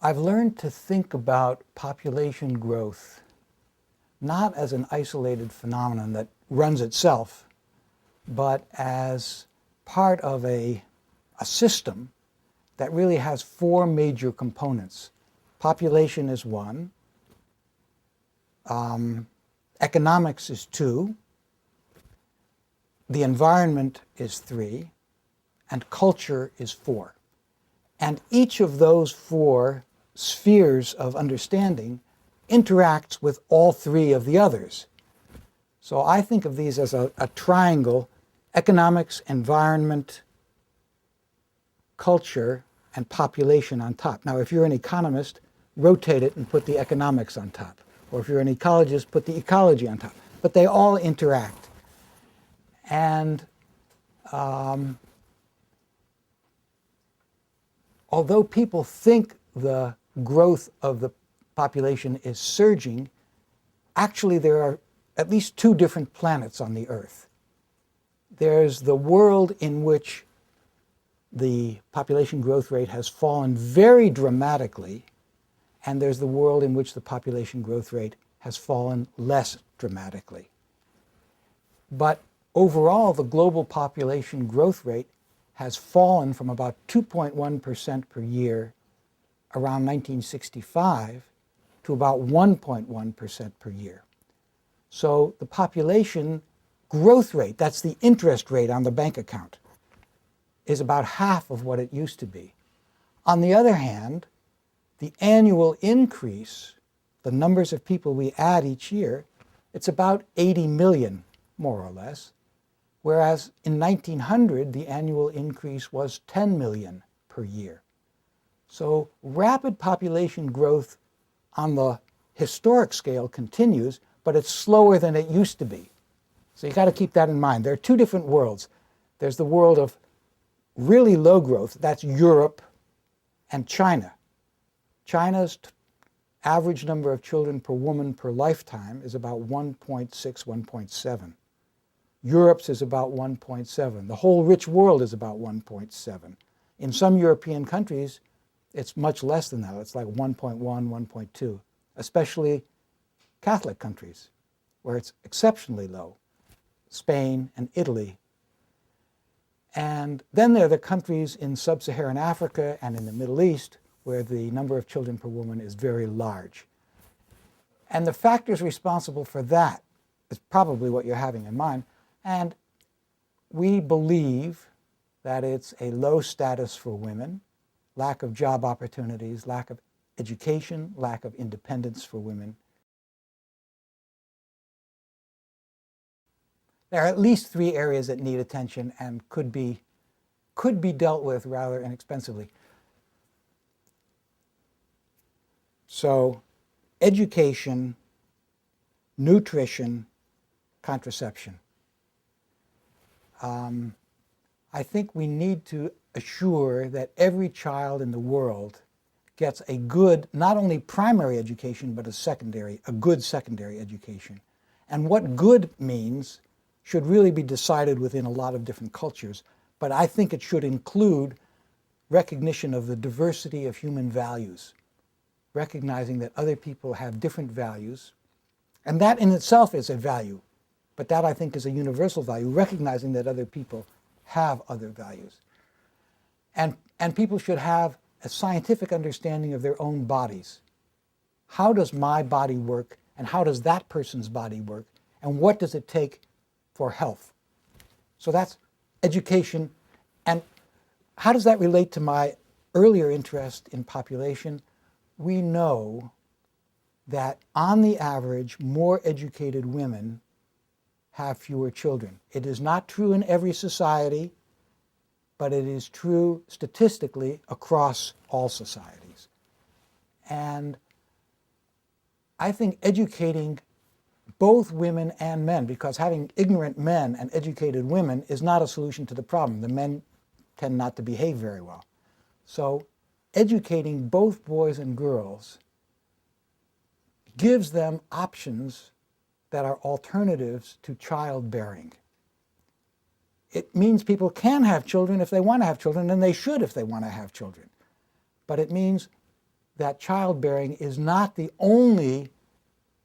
I've learned to think about population growth not as an isolated phenomenon that runs itself, but as part of a system that really has four major components. Population is one, economics is two, the environment is three, and culture is four. And each of those four spheres of understanding interacts with all three of the others. So I think of these as a triangle: economics, environment, culture, and population on top. Now, if you're an economist, rotate it and put the economics on top. Or if you're an ecologist, put the ecology on top. But they all interact. And although people think the growth of the population is surging, actually there are at least two different planets on the Earth. There's the world in which the population growth rate has fallen very dramatically, and there's the world in which the population growth rate has fallen less dramatically. But overall, the global population growth rate has fallen from about 2.1% per year around 1965 to about 1.1% per year. So the population growth rate, that's the interest rate on the bank account, is about half of what it used to be. On the other hand, the annual increase, the numbers of people we add each year, it's about 80 million, more or less, whereas in 1900, the annual increase was 10 million per year. So rapid population growth on the historic scale continues, but it's slower than it used to be. So you've got to keep that in mind. There are two different worlds. There's the world of really low growth, that's Europe and China. China's average number of children per woman per lifetime is about 1.6, 1.7. Europe's is about 1.7. The whole rich world is about 1.7. In some European countries, it's much less than that. It's like 1.1, 1.2, especially Catholic countries, where it's exceptionally low, Spain and Italy. And then there are the countries in sub-Saharan Africa and in the Middle East, where the number of children per woman is very large. And the factors responsible for that is probably what you're having in mind. And we believe that it's a low status for women, lack of job opportunities, lack of education, lack of independence for women. There are at least three areas that need attention and could be dealt with rather inexpensively. So, education, nutrition, contraception. I think we need to assure that every child in the world gets a good, not only primary education, but a good secondary education. And what good means should really be decided within a lot of different cultures, but I think it should include recognition of the diversity of human values, recognizing that other people have different values, and that in itself is a value, but that I think is a universal value, recognizing that other people have other values. And people should have a scientific understanding of their own bodies. How does my body work, and how does that person's body work, and what does it take for health? So that's education. And how does that relate to my earlier interest in population? We know that on the average, more educated women have fewer children. It is not true in every society, but it is true statistically across all societies. And I think educating both women and men, because having ignorant men and educated women is not a solution to the problem. The men tend not to behave very well. So educating both boys and girls gives them options that are alternatives to childbearing. It means people can have children if they want to have children, and they should if they want to have children. But it means that childbearing is not the only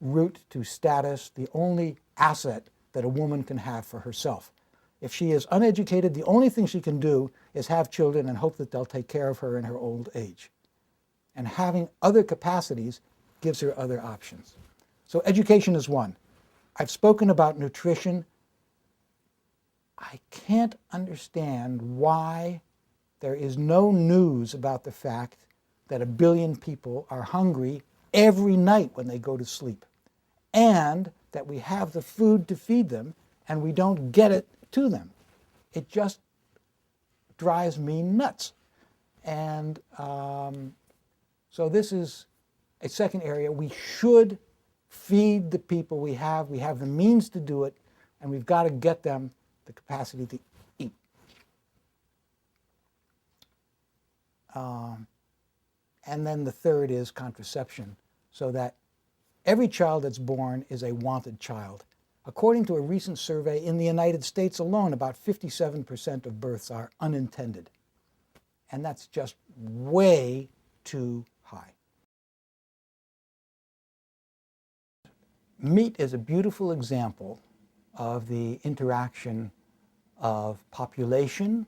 route to status, the only asset that a woman can have for herself. If she is uneducated, the only thing she can do is have children and hope that they'll take care of her in her old age. And having other capacities gives her other options. So education is one. I've spoken about nutrition. I can't understand why there is no news about the fact that 1 billion people are hungry every night when they go to sleep, and that we have the food to feed them and we don't get it to them. It just drives me nuts. And so this is a second area. We should feed the people we have. We have the means to do it, and we've got to get them the capacity to eat. And then the third is contraception, so that every child that's born is a wanted child. According to a recent survey, in the United States alone, about 57% of births are unintended. And that's just way too high. Meat is a beautiful example of the interaction of population,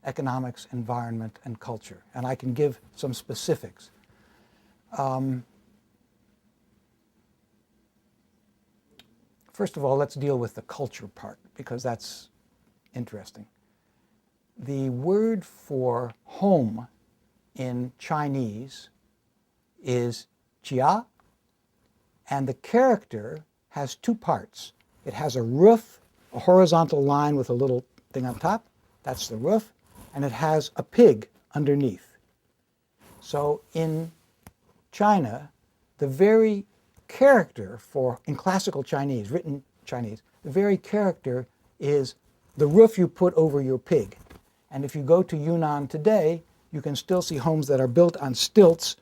economics, environment, and culture. And I can give some specifics. First of all, let's deal with the culture part, because that's interesting. The word for home in Chinese is jia, and the character has two parts. It has a roof, a horizontal line with a little thing on top. That's the roof. And it has a pig underneath. So in China, the very character in classical Chinese, written Chinese, the very character is the roof you put over your pig. And if you go to Yunnan today, you can still see homes that are built on stilts.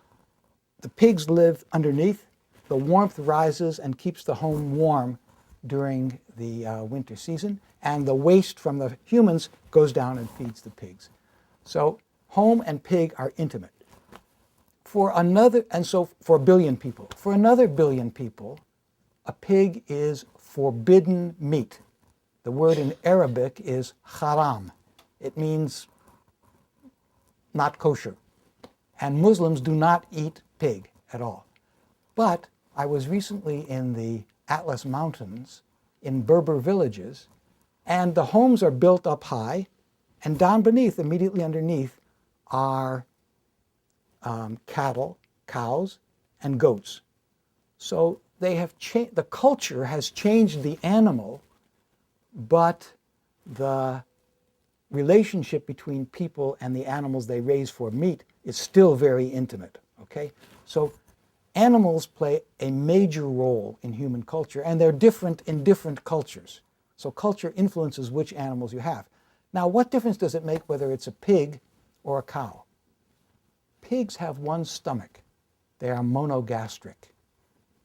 The pigs live underneath. The warmth rises and keeps the home warm during the winter season, and the waste from the humans goes down and feeds the pigs. So home and pig are intimate. For 1 billion people. For another 1 billion people, a pig is forbidden meat. The word in Arabic is haram. It means not kosher. And Muslims do not eat pig at all. But I was recently in the Atlas Mountains in Berber villages, and the homes are built up high, and down beneath, immediately underneath, are cattle, cows, and goats. So they have the culture has changed the animal, but the relationship between people and the animals they raise for meat is still very intimate. Okay, so animals play a major role in human culture, and they're different in different cultures. So culture influences which animals you have. Now, what difference does it make whether it's a pig or a cow? Pigs have one stomach. They are monogastric.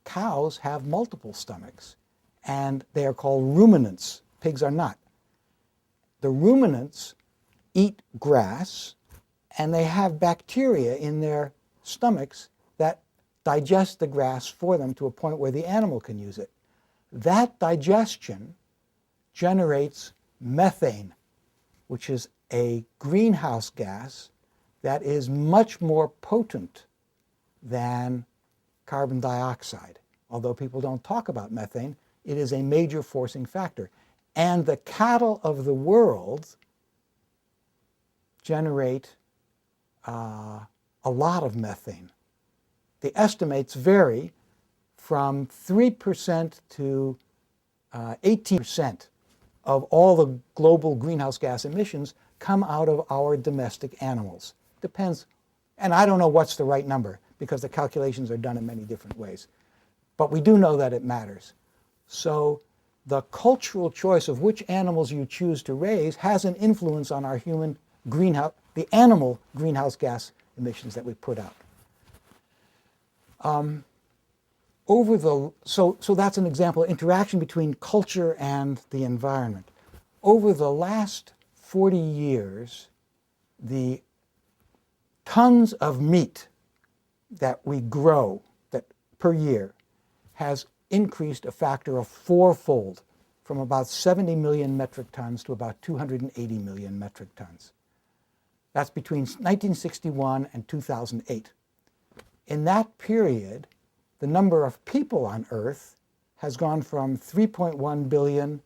Cows have multiple stomachs, and they are called ruminants. Pigs are not. The ruminants eat grass, and they have bacteria in their stomachs that digest the grass for them to a point where the animal can use it. That digestion generates methane, which is a greenhouse gas that is much more potent than carbon dioxide. Although people don't talk about methane, it is a major forcing factor. And the cattle of the world generate a lot of methane. The estimates vary from 3% to 18% of all the global greenhouse gas emissions come out of our domestic animals. Depends, and I don't know what's the right number because the calculations are done in many different ways. But we do know that it matters. So the cultural choice of which animals you choose to raise has an influence on our human the animal greenhouse gas emissions that we put out. So that's an example of interaction between culture and the environment. Over the last 40 years, the tons of meat that we grow that per year has increased a factor of fourfold, from about 70 million metric tons to about 280 million metric tons. That's between 1961 and 2008. In that period, the number of people on Earth has gone from 3.1 billion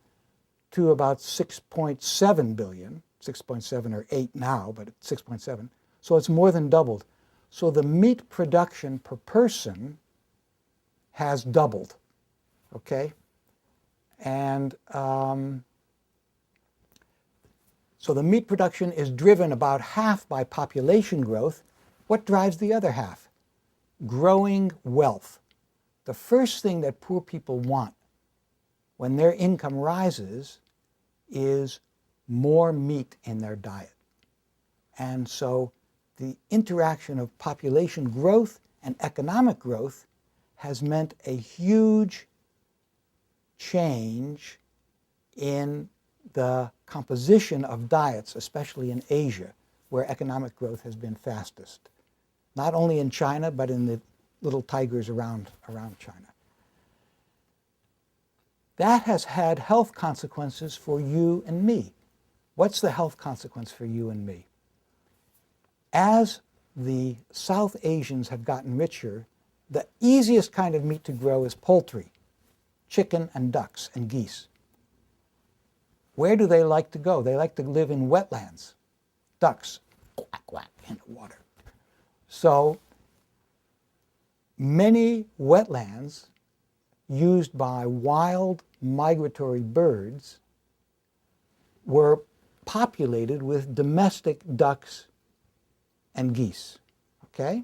to about 6.7 billion, 6.7 or 8 now, but it's 6.7. So it's more than doubled. So the meat production per person has doubled, okay? And so the meat production is driven about half by population growth. What drives the other half? Growing wealth. The first thing that poor people want when their income rises is more meat in their diet. And so the interaction of population growth and economic growth has meant a huge change in the composition of diets, especially in Asia, where economic growth has been fastest. Not only in China, but in the little tigers around China. That has had health consequences for you and me. What's the health consequence for you and me? As the South Asians have gotten richer, the easiest kind of meat to grow is poultry, chicken and ducks and geese. Where do they like to go? They like to live in wetlands. Ducks, quack, quack, in the water. So many wetlands used by wild migratory birds were populated with domestic ducks and geese, okay?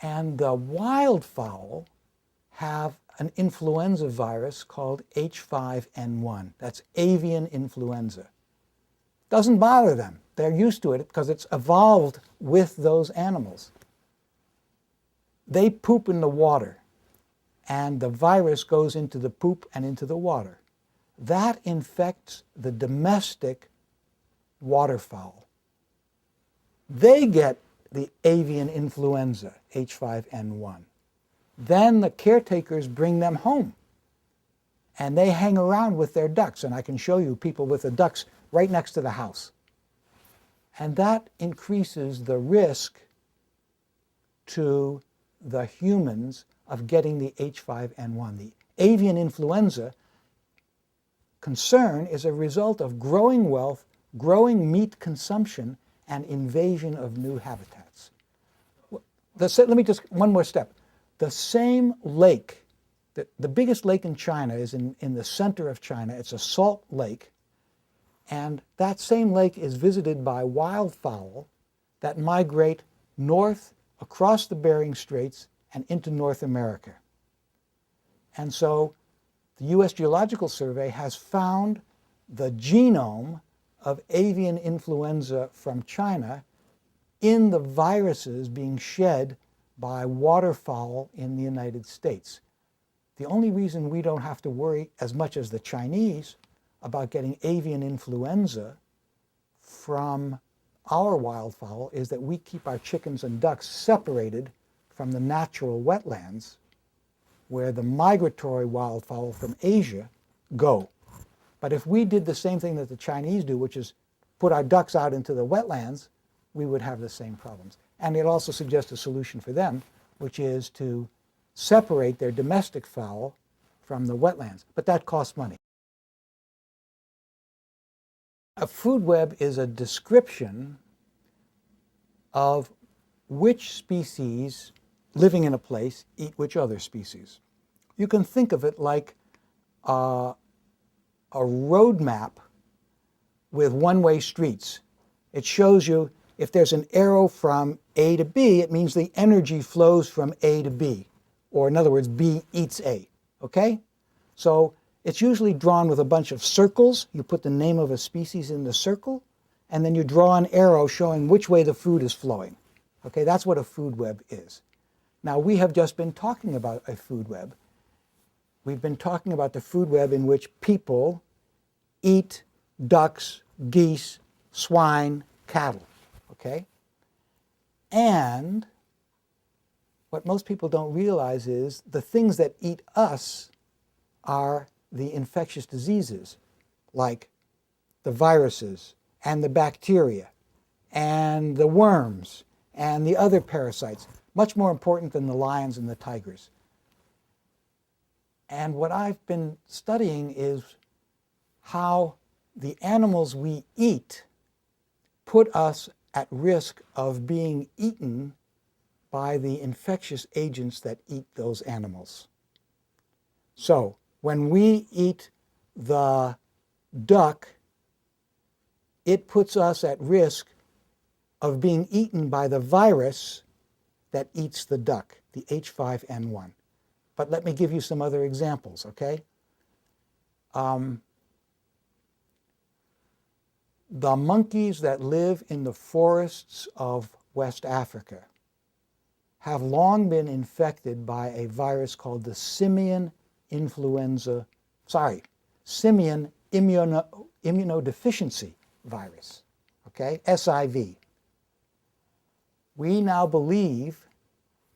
And the wildfowl have an influenza virus called H5N1. That's avian influenza. Doesn't bother them. They're used to it because it's evolved with those animals. They poop in the water, and the virus goes into the poop and into the water. That infects the domestic waterfowl. They get the avian influenza, H5N1. Then the caretakers bring them home, and they hang around with their ducks, and I can show you people with the ducks right next to the house. And that increases the risk to the humans of getting the H5N1. The avian influenza concern is a result of growing wealth, growing meat consumption, and invasion of new habitats. Let me just, one more step. The same lake, the biggest lake in China is in the center of China. It's a salt lake. And that same lake is visited by wildfowl that migrate north across the Bering Straits and into North America. And so the U.S. Geological Survey has found the genome of avian influenza from China in the viruses being shed by waterfowl in the United States. The only reason we don't have to worry as much as the Chinese about getting avian influenza from our wildfowl is that we keep our chickens and ducks separated from the natural wetlands where the migratory wildfowl from Asia go. But if we did the same thing that the Chinese do, which is put our ducks out into the wetlands, we would have the same problems. And it also suggests a solution for them, which is to separate their domestic fowl from the wetlands. But that costs money. A food web is a description of which species living in a place eat which other species. You can think of it like a road map with one-way streets. It shows you if there's an arrow from A to B, it means the energy flows from A to B. Or in other words, B eats A, okay? So it's usually drawn with a bunch of circles. You put the name of a species in the circle, and then you draw an arrow showing which way the food is flowing. Okay, that's what a food web is. Now, we have just been talking about a food web. We've been talking about the food web in which people eat ducks, geese, swine, cattle, okay? And what most people don't realize is the things that eat us are the infectious diseases, like the viruses and the bacteria and the worms and the other parasites, much more important than the lions and the tigers. And what I've been studying is how the animals we eat put us at risk of being eaten by the infectious agents that eat those animals. So when we eat the duck, it puts us at risk of being eaten by the virus that eats the duck, the H5N1. But let me give you some other examples, okay? The monkeys that live in the forests of West Africa have long been infected by a virus called the simian immunodeficiency virus, okay, SIV. We now believe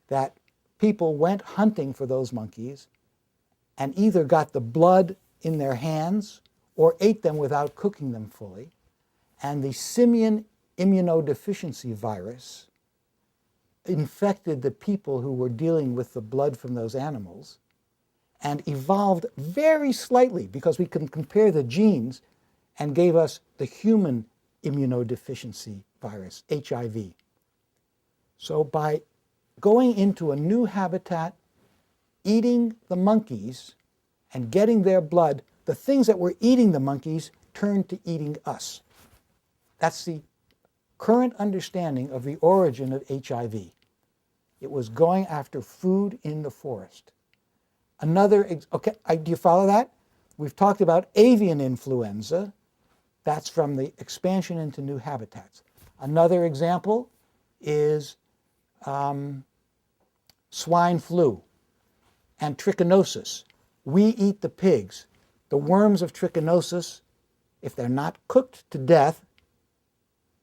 that people went hunting for those monkeys and either got the blood in their hands or ate them without cooking them fully. And the simian immunodeficiency virus infected the people who were dealing with the blood from those animals and evolved very slightly, because we can compare the genes, and gave us the human immunodeficiency virus, HIV. So by going into a new habitat, eating the monkeys, and getting their blood, the things that were eating the monkeys turned to eating us. That's the current understanding of the origin of HIV. It was going after food in the forest. Okay, do you follow that? We've talked about avian influenza. That's from the expansion into new habitats. Another example is swine flu and trichinosis. We eat the pigs. The worms of trichinosis, if they're not cooked to death,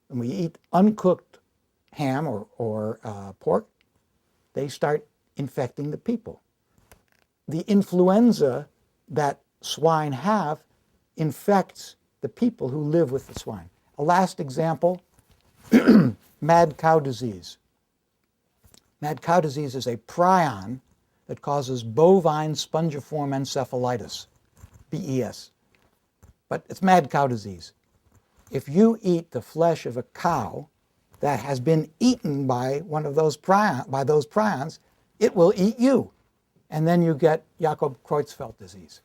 and we eat uncooked ham or pork, they start infecting the people. The influenza that swine have infects the people who live with the swine. A last example, mad cow disease. Mad cow disease is a prion that causes bovine spongiform encephalitis, BES. But it's mad cow disease. If you eat the flesh of a cow that has been eaten by one of those prions, it will eat you. And then you get Jakob-Creutzfeldt disease.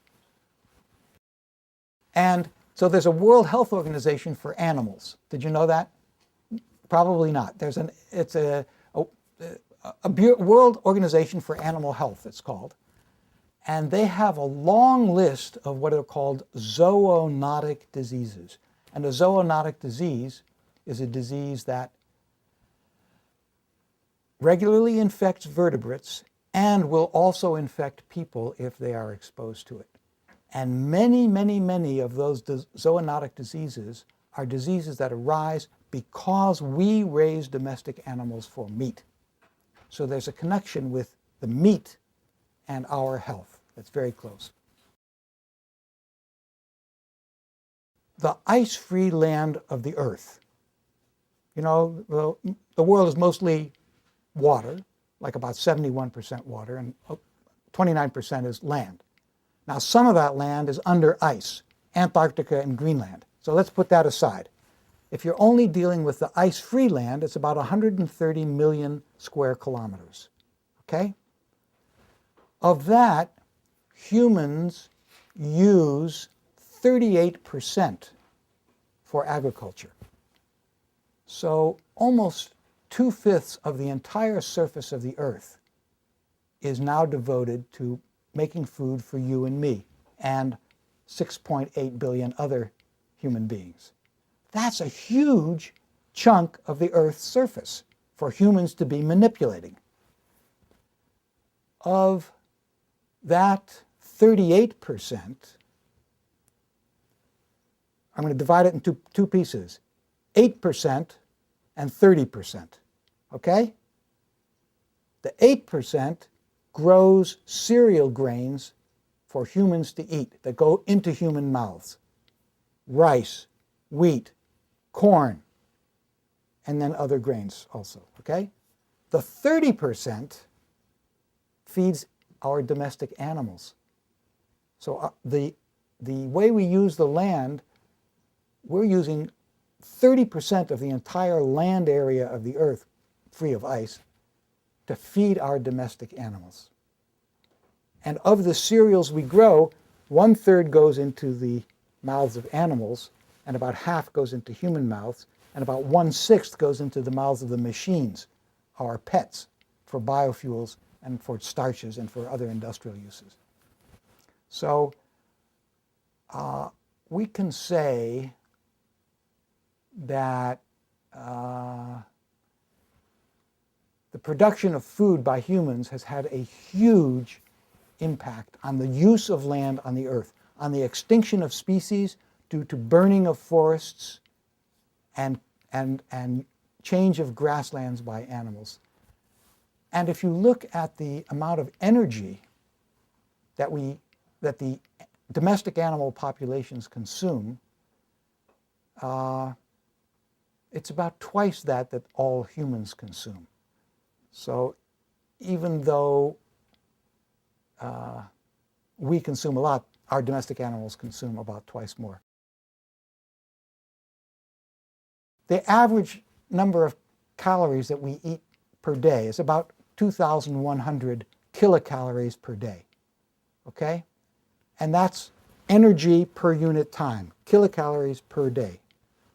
And so there's a World Health Organization for animals. Did you know that? Probably not. It's a World Organization for Animal Health, it's called. And they have a long list of what are called zoonotic diseases. And a zoonotic disease is a disease that regularly infects vertebrates and will also infect people if they are exposed to it. And many, many, many of those zoonotic diseases are diseases that arise because we raise domestic animals for meat. So there's a connection with the meat and our health that's very close. The ice-free land of the earth. You know, the world is mostly water, like about 71% water, and 29% is land. Now, some of that land is under ice, Antarctica and Greenland. So let's put that aside. If you're only dealing with the ice-free land, it's about 130 million square kilometers, okay? Of that, humans use 38% for agriculture. So almost 2/5 of the entire surface of the earth is now devoted to making food for you and me and 6.8 billion other human beings. That's a huge chunk of the earth's surface for humans to be manipulating. Of that 38%, I'm going to divide it into two pieces, 8% and 30%. okay? The 8% grows cereal grains for humans to eat that go into human mouths. Rice, wheat, corn, and then other grains also, okay? The 30% feeds our domestic animals. So the way we use the land, we're using 30% of the entire land area of the earth, free of ice, to feed our domestic animals. And of the cereals we grow, 1/3 goes into the mouths of animals, and about half goes into human mouths, and about 1/6 goes into the mouths of the machines, our pets, for biofuels and for starches and for other industrial uses. So we can say that the production of food by humans has had a huge impact on the use of land on the earth, on the extinction of species due to burning of forests and change of grasslands by animals. And if you look at the amount of energy that the domestic animal populations consume, it's about twice that all humans consume. So even though we consume a lot, our domestic animals consume about twice more. The average number of calories that we eat per day is about 2,100 kilocalories per day, okay? And that's energy per unit time, kilocalories per day.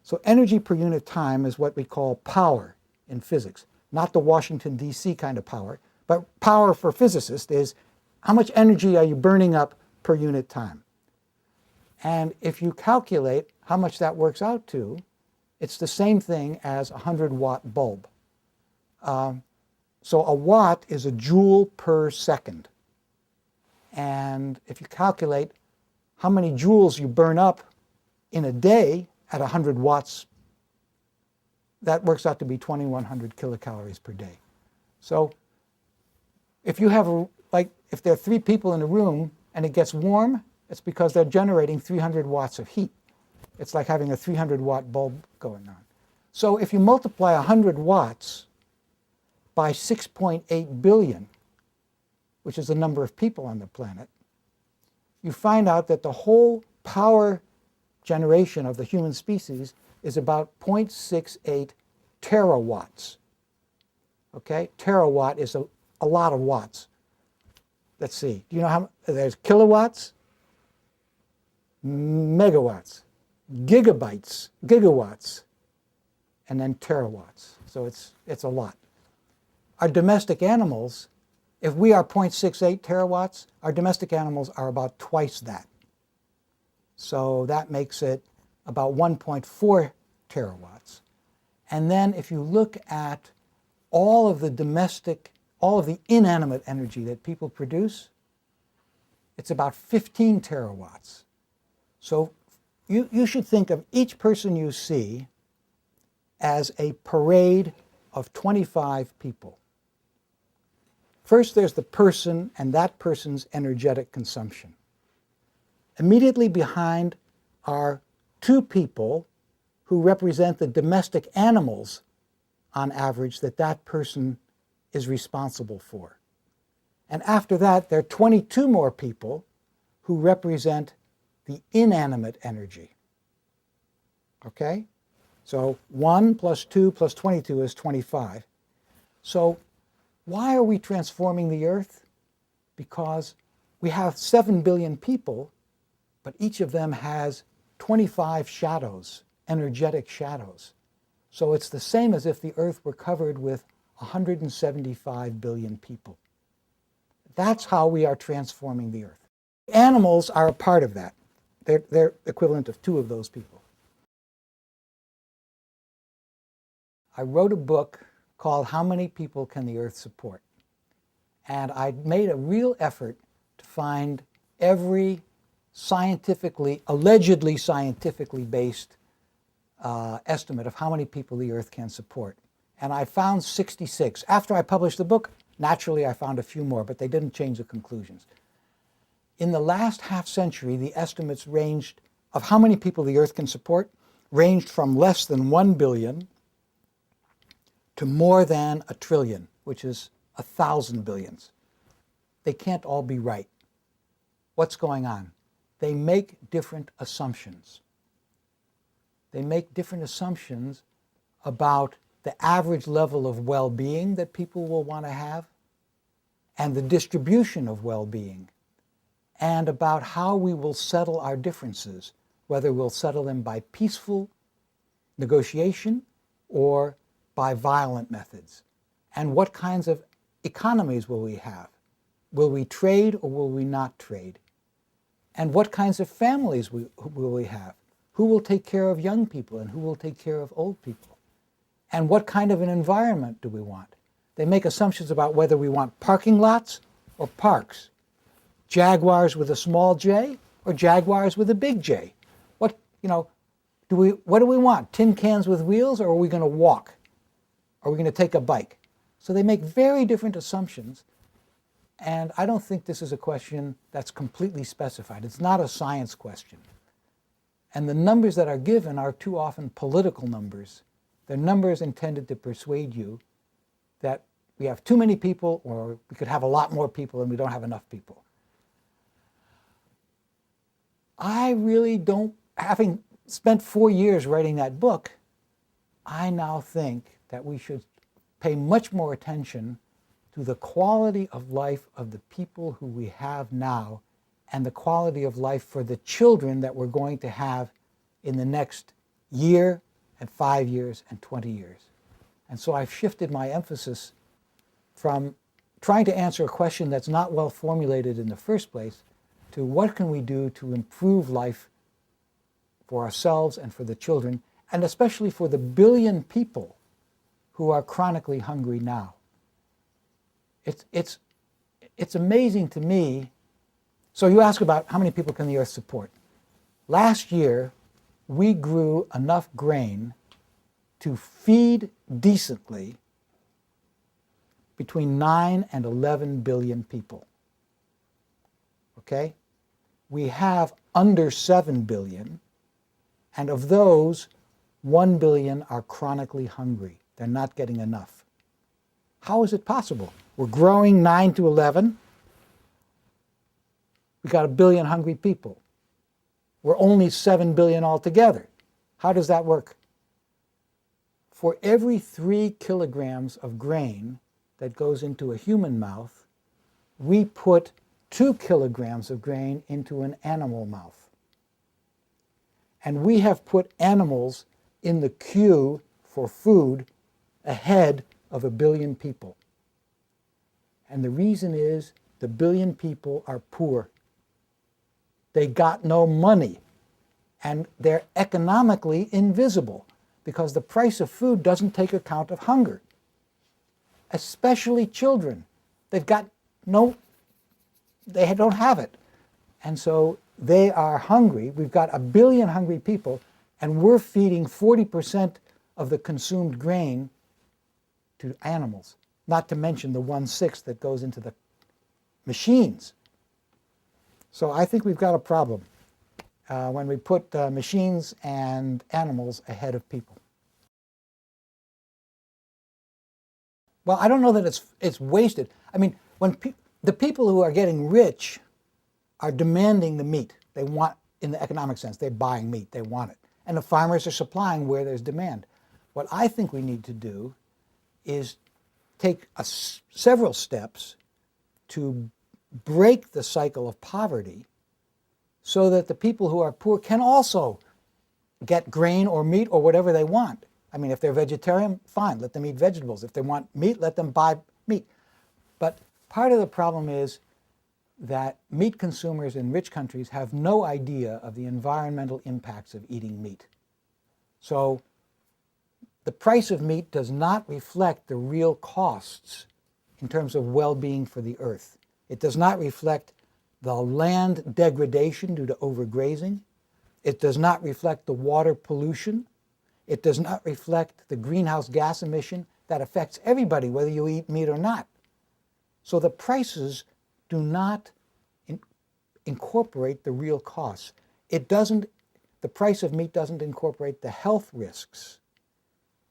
So energy per unit time is what we call power in physics, not the Washington, D.C. kind of power, but power for physicists is how much energy are you burning up per unit time? And if you calculate how much that works out to, it's the same thing as a 100-watt bulb. So a watt is a joule per second. And if you calculate how many joules you burn up in a day at 100 watts, that works out to be 2,100 kilocalories per day. So if you have, if there are 3 people in a room and it gets warm, it's because they're generating 300 watts of heat. It's like having a 300-watt bulb going on. So if you multiply 100 watts by 6.8 billion, which is the number of people on the planet, you find out that the whole power generation of the human species is about 0.68 terawatts. Okay? Terawatt is a lot of watts. Let's see. Do you know how there's kilowatts, megawatts, gigabytes, gigawatts, and then terawatts. So it's a lot. Our domestic animals, if we are 0.68 terawatts, our domestic animals are about twice that. So that makes it about 1.4 terawatts. And then if you look at all of the inanimate energy that people produce, it's about 15 terawatts. So you should think of each person you see as a parade of 25 people. First, there's the person and that person's energetic consumption. Immediately behind are 2 people who represent the domestic animals, on average, that person is responsible for. And after that, there are 22 more people who represent the inanimate energy. Okay? So 1 plus 2 plus 22 is 25. So why are we transforming the earth? Because we have 7 billion people, but each of them has 25 shadows, energetic shadows. So it's the same as if the earth were covered with 175 billion people. That's how we are transforming the earth. Animals are a part of that. They're equivalent of 2 of those people. I wrote a book called How Many People Can the Earth Support? And I made a real effort to find every allegedly scientifically based estimate of how many people the Earth can support. and I found 66. After I published the book, naturally I found a few more, but they didn't change the conclusions. In the last half century, the estimates ranged of how many people the Earth can support ranged from less than 1 billion to more than 1 trillion, which is 1,000 billions. They can't all be right. What's going on? They make different assumptions. They make different assumptions about the average level of well-being that people will want to have, and the distribution of well-being, and about how we will settle our differences, whether we'll settle them by peaceful negotiation or by violent methods. And what kinds of economies will we have? Will we trade or will we not trade? And what kinds of families will we have? Who will take care of young people and who will take care of old people? And what kind of an environment do we want? They make assumptions about whether we want parking lots or parks, Jaguars with a small j or Jaguars with a big J. What do we want? Tin cans with wheels, or are we going to walk? Are we going to take a bike? So they make very different assumptions, and I don't think this is a question that's completely specified. It's not a science question. And the numbers that are given are too often political numbers. They're numbers intended to persuade you that we have too many people, or we could have a lot more people and we don't have enough people. I really don't, having spent 4 years writing that book, I now think that we should pay much more attention to the quality of life of the people who we have now and the quality of life for the children that we're going to have in the next year and 5 years and 20 years. And so I've shifted my emphasis from trying to answer a question that's not well formulated in the first place to what can we do to improve life for ourselves and for the children, and especially for the billion people who are chronically hungry now. It's amazing to me. So you ask about how many people can the Earth support. Last year, we grew enough grain to feed decently between 9 and 11 billion people. Okay? We have under 7 billion, and of those, 1 billion are chronically hungry. They're not getting enough. How is it possible? We're growing 9 to 11. We've got 1 billion hungry people. We're only 7 billion altogether. How does that work? For every 3 kilograms of grain that goes into a human mouth, we put 2 kilograms of grain into an animal mouth. And we have put animals in the queue for food ahead of 1 billion people. And the reason is the 1 billion people are poor. They got no money, and they're economically invisible because the price of food doesn't take account of hunger, especially children. They don't have it. And so they are hungry. We've got 1 billion hungry people, and we're feeding 40% of the consumed grain to animals, not to mention the 1/6 that goes into the machines. So I think we've got a problem when we put machines and animals ahead of people. Well, I don't know that it's wasted. I mean, when the people who are getting rich are demanding the meat. They want, in the economic sense, they're buying meat. They want it. And the farmers are supplying where there's demand. What I think we need to do is take several steps to break the cycle of poverty so that the people who are poor can also get grain or meat or whatever they want. I mean, if they're vegetarian, fine, let them eat vegetables. If they want meat, let them buy meat. But part of the problem is that meat consumers in rich countries have no idea of the environmental impacts of eating meat. So the price of meat does not reflect the real costs in terms of well-being for the earth. It does not reflect the land degradation due to overgrazing. It does not reflect the water pollution. It does not reflect the greenhouse gas emission that affects everybody, whether you eat meat or not. So the prices do not incorporate the real costs. The price of meat doesn't incorporate the health risks,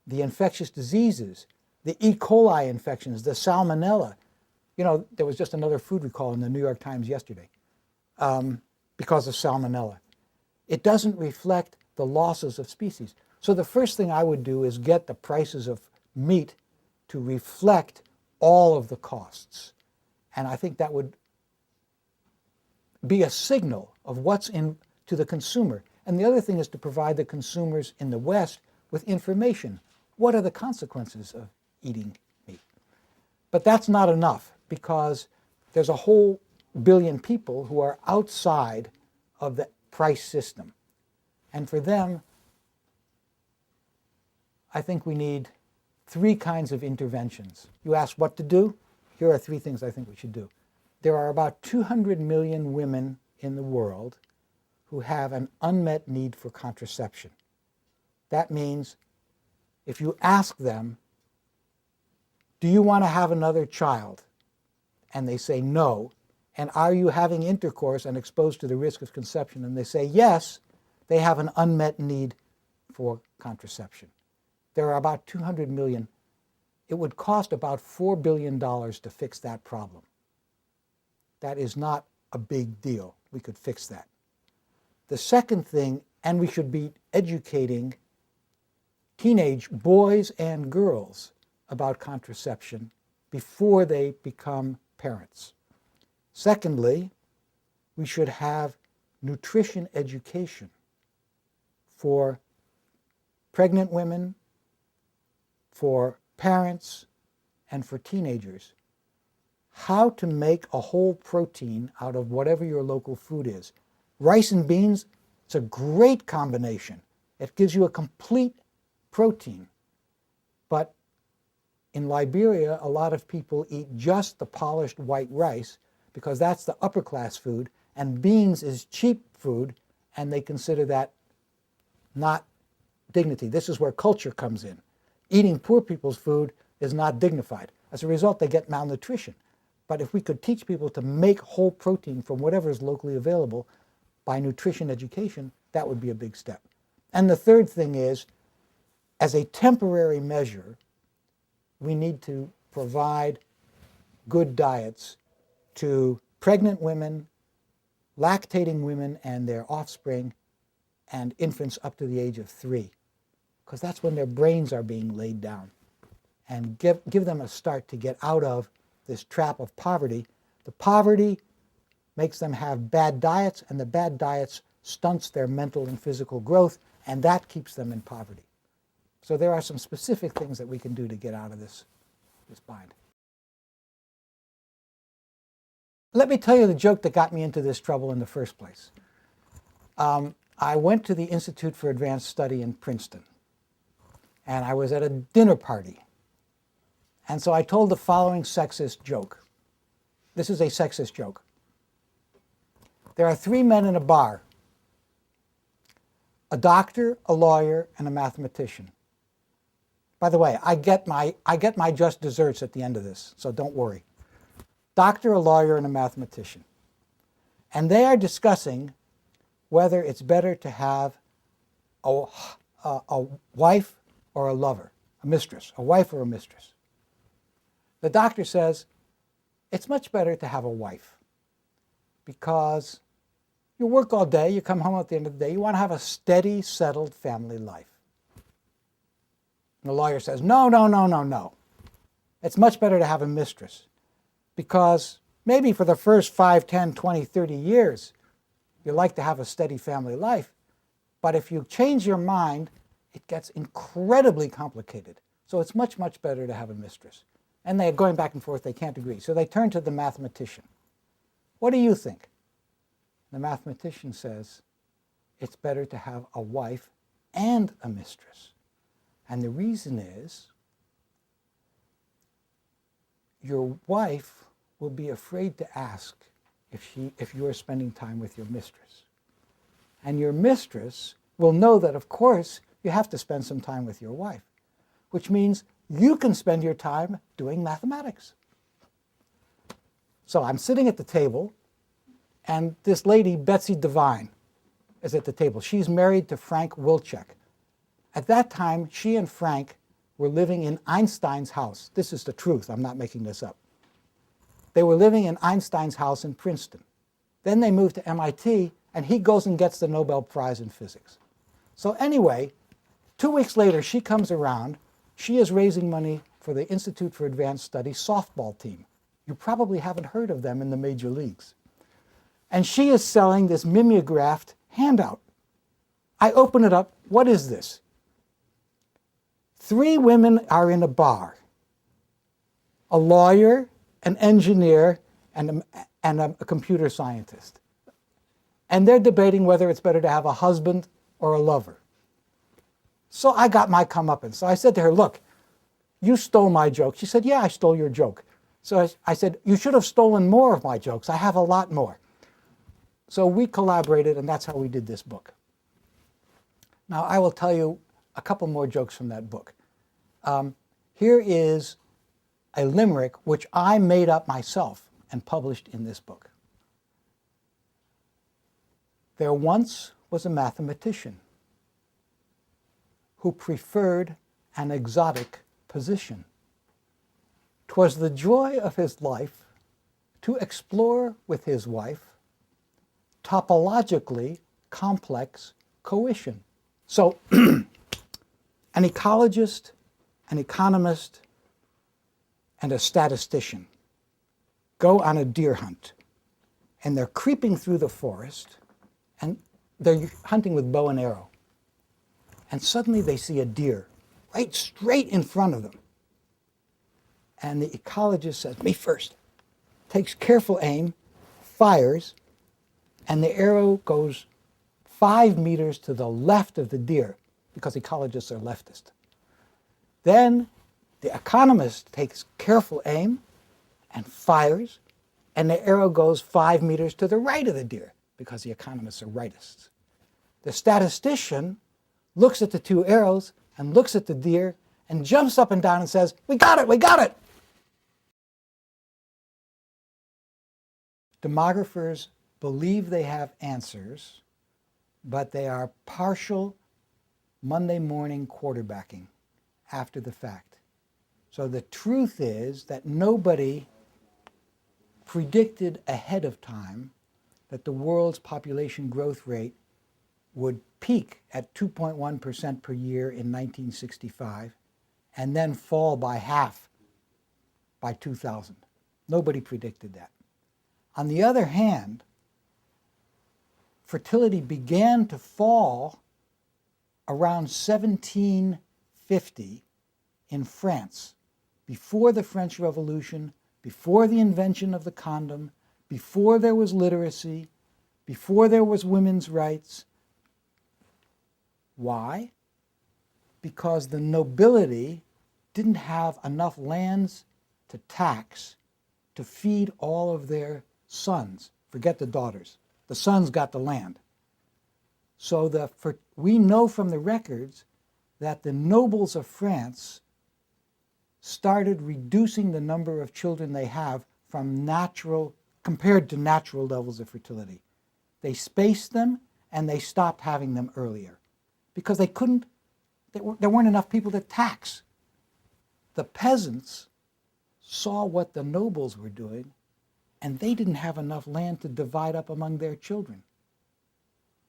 the infectious diseases, the E. coli infections, the salmonella. You know, there was just another food recall in the New York Times yesterday because of salmonella. It doesn't reflect the losses of species. So the first thing I would do is get the prices of meat to reflect all of the costs. And I think that would be a signal of what's in to the consumer. And the other thing is to provide the consumers in the West with information. What are the consequences of eating meat? But that's not enough, because there's a whole billion people who are outside of the price system. And for them, I think we need three kinds of interventions. You ask what to do? Here are three things I think we should do. There are about 200 million women in the world who have an unmet need for contraception. That means if you ask them, do you want to have another child? And they say no. And are you having intercourse and exposed to the risk of conception? And they say yes, they have an unmet need for contraception. There are about 200 million. It would cost about $4 billion to fix that problem. That is not a big deal. We could fix that. The second thing, and we should be educating teenage boys and girls about contraception before they become parents. Secondly, we should have nutrition education for pregnant women, for parents, and for teenagers. How to make a whole protein out of whatever your local food is. Rice and beans, it's a great combination. It gives you a complete protein. But in Liberia, a lot of people eat just the polished white rice because that's the upper class food, and beans is cheap food, and they consider that not dignity. This is where culture comes in. Eating poor people's food is not dignified. As a result, they get malnutrition. But if we could teach people to make whole protein from whatever is locally available by nutrition education, that would be a big step. And the third thing is, as a temporary measure, we need to provide good diets to pregnant women, lactating women and their offspring, and infants up to the age of 3, because that's when their brains are being laid down. And give them a start to get out of this trap of poverty. The poverty makes them have bad diets, and the bad diets stunts their mental and physical growth, and that keeps them in poverty. So there are some specific things that we can do to get out of this bind. Let me tell you the joke that got me into this trouble in the first place. I went to the Institute for Advanced Study in Princeton, and I was at a dinner party. And so I told the following sexist joke. This is a sexist joke. There are 3 men in a bar: a doctor, a lawyer, and a mathematician. By the way, I get my just desserts at the end of this, so don't worry. Doctor, a lawyer, and a mathematician. And they are discussing whether it's better to have a wife or a lover, a mistress, a wife or a mistress. The doctor says, it's much better to have a wife because you work all day, you come home at the end of the day, you want to have a steady, settled family life. And the lawyer says, no. It's much better to have a mistress because maybe for the first 5, 10, 20, 30 years, you like to have a steady family life. But if you change your mind, it gets incredibly complicated. So it's much, much better to have a mistress. And they're going back and forth, they can't agree. So they turn to the mathematician. What do you think? The mathematician says, it's better to have a wife and a mistress. And the reason is, your wife will be afraid to ask if you are spending time with your mistress. And your mistress will know that, of course, you have to spend some time with your wife, which means You can spend your time doing mathematics. So I'm sitting at the table, and this lady, Betsy Devine, is at the table. She's married to Frank Wilczek. At that time, she and Frank were living in Einstein's house. This is the truth. I'm not making this up. They were living in Einstein's house in Princeton. Then they moved to MIT, and he goes and gets the Nobel Prize in physics. So anyway, 2 weeks later, she comes around. She is raising money for the Institute for Advanced Studies softball team. You probably haven't heard of them in the major leagues. And she is selling this mimeographed handout. I open it up. What is this? 3 women are in a bar. A lawyer, an engineer, and a computer scientist. And they're debating whether it's better to have a husband or a lover. So I got my comeuppance. So I said to her, look, you stole my joke. She said, yeah, I stole your joke. So I said, you should have stolen more of my jokes. I have a lot more. So we collaborated, and that's how we did this book. Now, I will tell you a couple more jokes from that book. Here is a limerick which I made up myself and published in this book. There once was a mathematician who preferred an exotic position. 'Twas the joy of his life to explore with his wife topologically complex coition. So an ecologist, an economist, and a statistician go on a deer hunt, and they're creeping through the forest, and they're hunting with bow and arrow. And suddenly they see a deer right straight in front of them. And the ecologist says, me first, takes careful aim, fires, and the arrow goes 5 meters to the left of the deer, because ecologists are leftist. Then the economist takes careful aim and fires, and the arrow goes 5 meters to the right of the deer, because the economists are rightists. The statistician looks at the 2 arrows and looks at the deer and jumps up and down and says, we got it, we got it. Demographers believe they have answers, but they are partial Monday morning quarterbacking after the fact. So the truth is that nobody predicted ahead of time that the world's population growth rate would peak at 2.1% per year in 1965 and then fall by half by 2000. Nobody predicted that. On the other hand, fertility began to fall around 1750 in France, before the French Revolution, before the invention of the condom, before there was literacy, before there was women's rights. Why? Because the nobility didn't have enough lands to tax to feed all of their sons. Forget the daughters. The sons got the land. So we know from the records that the nobles of France started reducing the number of children they have from compared to natural levels of fertility. They spaced them and they stopped having them earlier because there weren't enough people to tax. The peasants saw what the nobles were doing, and they didn't have enough land to divide up among their children.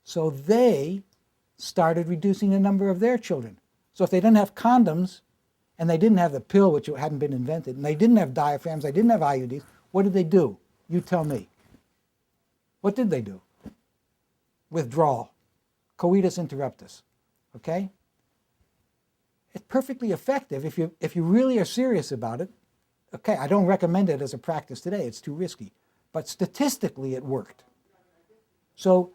So they started reducing the number of their children. So if they didn't have condoms, and they didn't have the pill, which hadn't been invented, and they didn't have diaphragms, they didn't have IUDs, what did they do? You tell me. What did they do? Withdrawal. Coitus interruptus. Okay? It's perfectly effective if you really are serious about it. Okay, I don't recommend it as a practice today. It's too risky. But statistically, it worked. So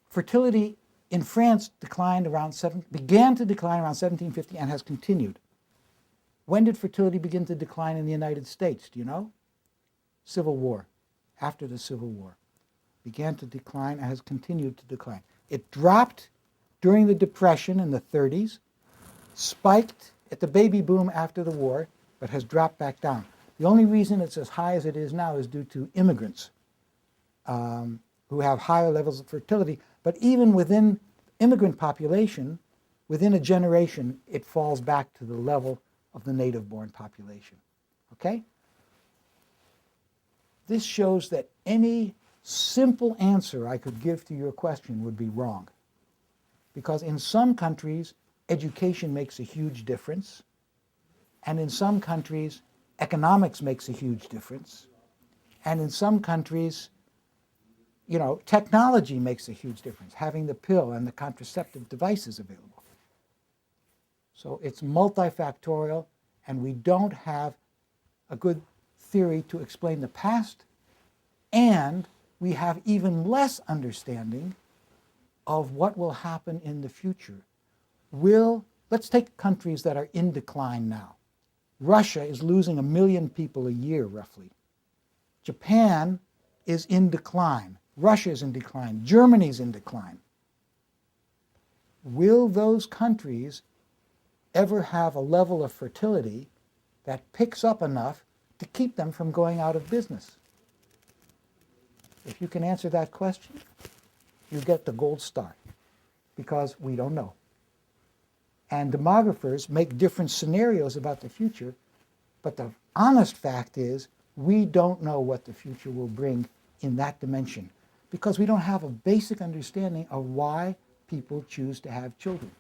fertility in France began to decline around 1750 and has continued. When did fertility begin to decline in the United States? Do you know? Civil War. After the Civil War. Began to decline and has continued to decline. It dropped during the Depression in the 30s, spiked at the baby boom after the war, but has dropped back down. The only reason it's as high as it is now is due to immigrants who have higher levels of fertility. But even within immigrant population, within a generation, it falls back to the level of the native-born population. Okay? This shows that any simple answer I could give to your question would be wrong. Because in some countries, education makes a huge difference. And in some countries, economics makes a huge difference. And in some countries, technology makes a huge difference, having the pill and the contraceptive devices available. So it's multifactorial, and we don't have a good theory to explain the past, and we have even less understanding of what will happen in the future. Let's take countries that are in decline now. Russia is losing 1 million people a year, roughly. Japan is in decline. Russia is in decline. Germany is in decline. Will those countries ever have a level of fertility that picks up enough to keep them from going out of business? If you can answer that question, you get the gold star, because we don't know. And demographers make different scenarios about the future, but the honest fact is we don't know what the future will bring in that dimension, because we don't have a basic understanding of why people choose to have children.